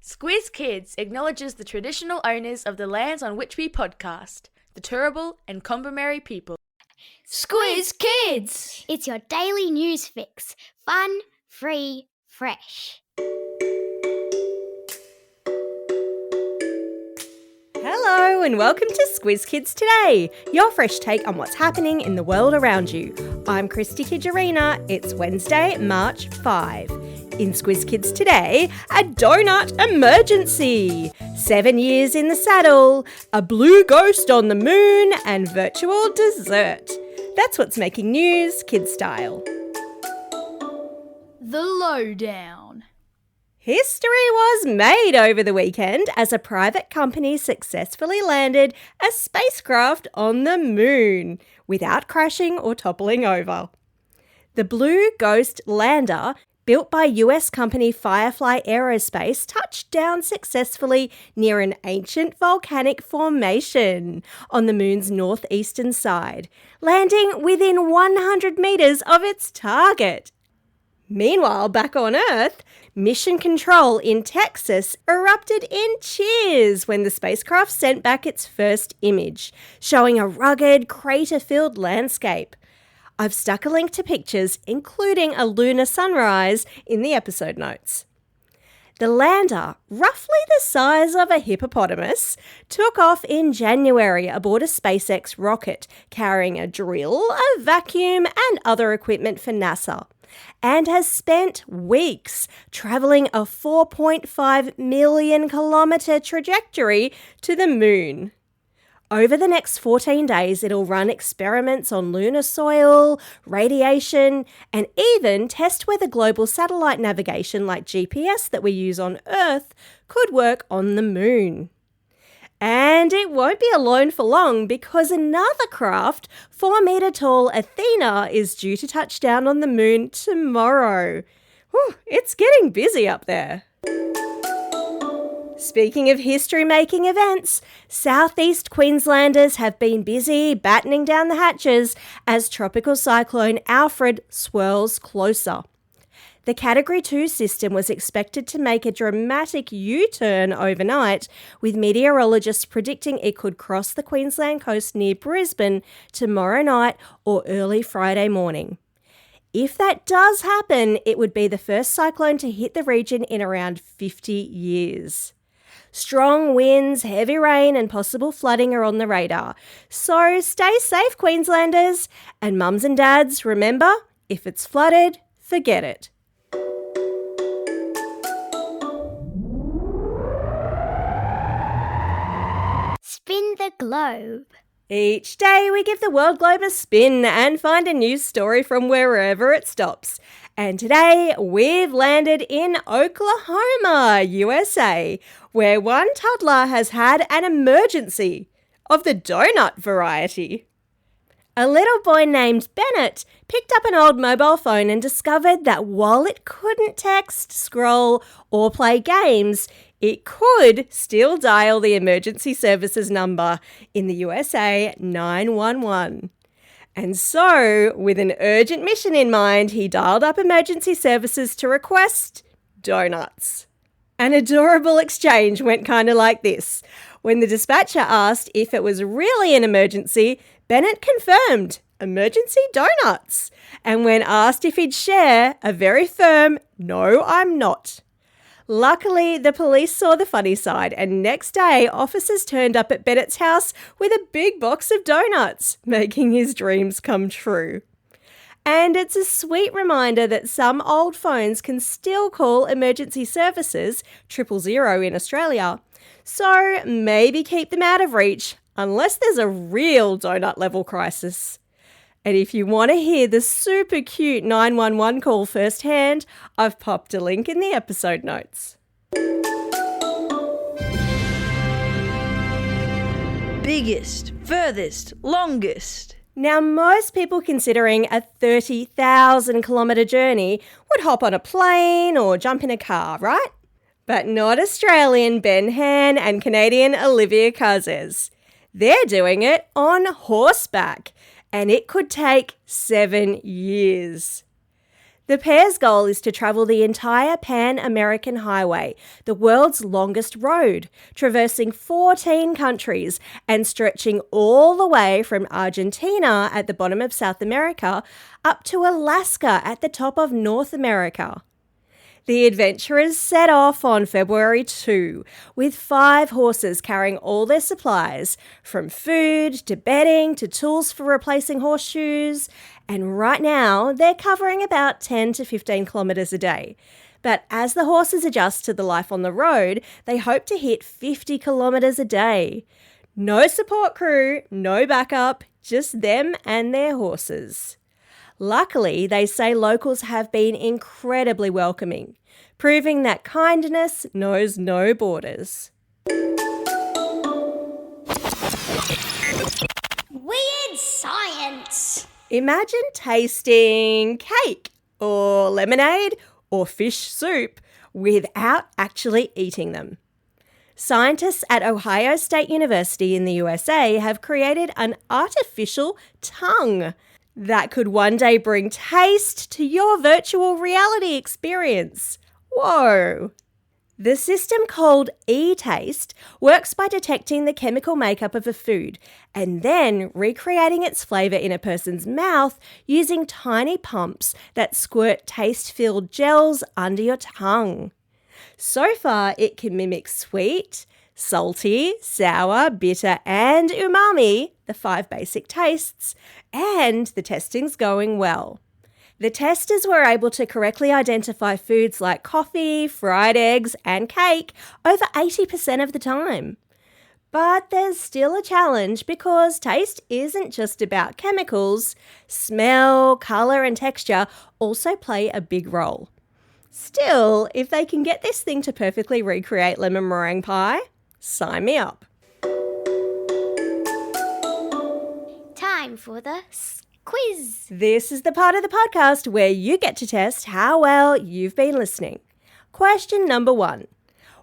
Squiz Kids acknowledges the traditional owners of the lands on which we podcast, the Turrbal and Kombumerri people. Squiz Kids! It's your daily news fix. Fun, free, fresh. Hello and welcome to Squiz Kids Today, your fresh take on what's happening in the world around you. I'm Christy Kijarina. It's Wednesday, March 5. In Squiz Kids Today, a donut emergency, 7 years in the saddle, a blue ghost on the moon, and virtual dessert. That's what's making news, kid style. The Lowdown. History was made over the weekend as a private company successfully landed a spacecraft on the moon without crashing or toppling over. The Blue Ghost lander, built by US company Firefly Aerospace, touched down successfully near an ancient volcanic formation on the moon's northeastern side, landing within 100 metres of its target. Meanwhile, back on Earth, Mission Control in Texas erupted in cheers when the spacecraft sent back its first image, showing a rugged, crater-filled landscape. I've stuck a link to pictures, including a lunar sunrise, in the episode notes. The lander, roughly the size of a hippopotamus, took off in January aboard a SpaceX rocket, carrying a drill, a vacuum, and other equipment for NASA, and has spent weeks travelling a 4.5 million kilometre trajectory to the moon. Over the next 14 days, it'll run experiments on lunar soil, radiation, and even test whether global satellite navigation like GPS that we use on Earth could work on the moon. And it won't be alone for long because another craft, 4-metre-tall Athena, is due to touch down on the moon tomorrow. Whew, it's getting busy up there. Speaking of history-making events, southeast Queenslanders have been busy battening down the hatches as tropical cyclone Alfred swirls closer. The Category 2 system was expected to make a dramatic U-turn overnight, with meteorologists predicting it could cross the Queensland coast near Brisbane tomorrow night or early Friday morning. If that does happen, it would be the first cyclone to hit the region in around 50 years. Strong winds, heavy rain and possible flooding are on the radar. So stay safe, Queenslanders. And mums and dads, remember, if it's flooded, forget it. Spin the globe. Each day we give the world globe a spin and find a news story from wherever it stops. And today we've landed in Oklahoma, USA, where one toddler has had an emergency of the donut variety. A little boy named Bennett picked up an old mobile phone and discovered that while it couldn't text, scroll, or play games, it could still dial the emergency services number in the USA 911. And so, with an urgent mission in mind, he dialed up emergency services to request donuts. An adorable exchange went kind of like this. When the dispatcher asked if it was really an emergency, Bennett confirmed, emergency donuts. And when asked if he'd share, a very firm, no, I'm not. Luckily, the police saw the funny side, and next day, officers turned up at Bennett's house with a big box of donuts, making his dreams come true. And it's a sweet reminder that some old phones can still call emergency services, 000 in Australia. So maybe keep them out of reach, unless there's a real donut-level crisis. And if you want to hear the super cute 911 call firsthand, I've popped a link in the episode notes. Biggest, furthest, longest. Now, most people considering a 30,000 kilometre journey would hop on a plane or jump in a car, right? But not Australian Ben Han and Canadian Olivia Carzes. They're doing it on horseback, and it could take 7 years. The pair's goal is to travel the entire Pan-American Highway, the world's longest road, traversing 14 countries and stretching all the way from Argentina at the bottom of South America up to Alaska at the top of North America. The adventurers set off on February 2 with 5 horses carrying all their supplies, from food to bedding to tools for replacing horseshoes, and right now they're covering about 10 to 15 kilometres a day. But as the horses adjust to the life on the road, they hope to hit 50 kilometres a day. No support crew, no backup, just them and their horses. Luckily, they say locals have been incredibly welcoming, proving that kindness knows no borders. Weird science. Imagine tasting cake or lemonade or fish soup without actually eating them. Scientists at Ohio State University in the USA have created an artificial tongue that could one day bring taste to your virtual reality experience. Whoa! The system called e-taste works by detecting the chemical makeup of a food and then recreating its flavour in a person's mouth using tiny pumps that squirt taste-filled gels under your tongue. So far, it can mimic sweet, salty, sour, bitter, and umami, the 5 basic tastes, and the testing's going well. The testers were able to correctly identify foods like coffee, fried eggs, and cake over 80% of the time. But there's still a challenge because taste isn't just about chemicals. Smell, colour, and texture also play a big role. Still, if they can get this thing to perfectly recreate lemon meringue pie, sign me up. Time for the quiz. This is the part of the podcast where you get to test how well you've been listening. Question number 1.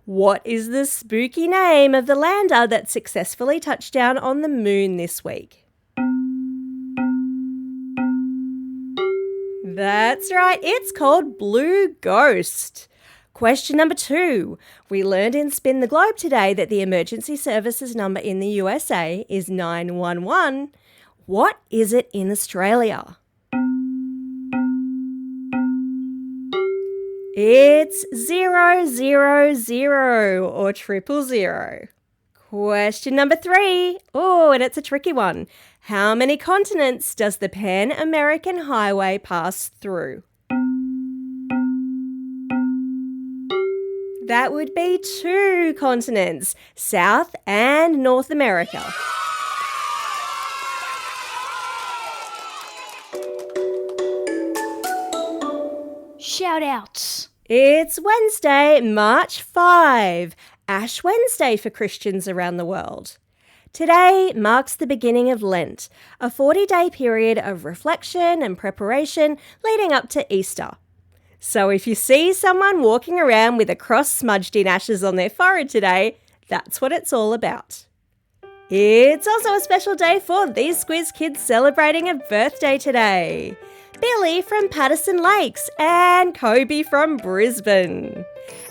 What is the spooky name of the lander that successfully touched down on the moon this week? That's right, it's called Blue Ghost. Question number 2. We learned in Spin the Globe today that the emergency services number in the USA is 911. What is it in Australia? It's 000 or 000. Question number 3. Oh, and it's a tricky one. How many continents does the Pan-American Highway pass through? That would be 2 continents, South and North America. Shout outs. It's Wednesday, March 5, Ash Wednesday for Christians around the world. Today marks the beginning of Lent, a 40-day period of reflection and preparation leading up to Easter. So if you see someone walking around with a cross smudged in ashes on their forehead today, that's what it's all about. It's also a special day for these Squiz kids celebrating a birthday today. Billy from Patterson Lakes and Kobe from Brisbane.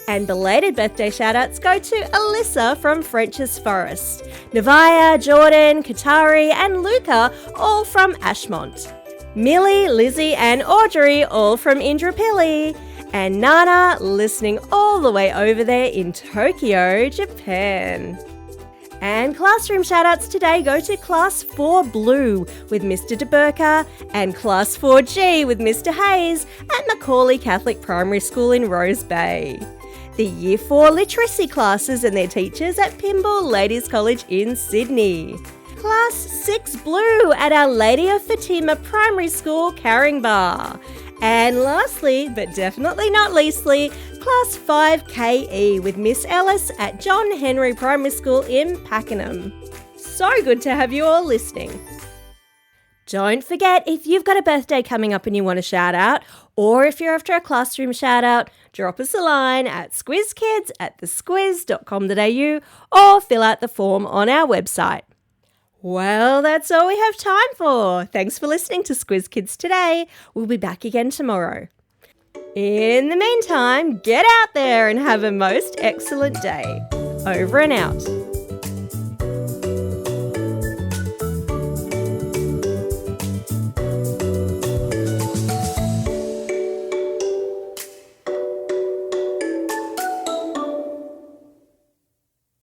And belated birthday shout-outs go to Alyssa from French's Forest, Navaya, Jordan, Katari and Luca, all from Ashmont. Millie, Lizzie and Audrey, all from Indrapilli. And Nana, listening all the way over there in Tokyo, Japan. And classroom shout-outs today go to Class 4 Blue with Mr. DeBurka and Class 4G with Mr. Hayes at Macaulay Catholic Primary School in Rose Bay. The Year 4 literacy classes and their teachers at Pymble Ladies College in Sydney. Class 6 Blue at Our Lady of Fatima Primary School, Caringbah. And lastly, but definitely not leastly, Class 5 KE with Miss Ellis at John Henry Primary School in Pakenham. So good to have you all listening. Don't forget, if you've got a birthday coming up and you want to shout out, or if you're after a classroom shout out, drop us a line at squizkids@thesquiz.com.au or fill out the form on our website. Well, that's all we have time for. Thanks for listening to Squiz Kids today. We'll be back again tomorrow. In the meantime, get out there and have a most excellent day. Over and out.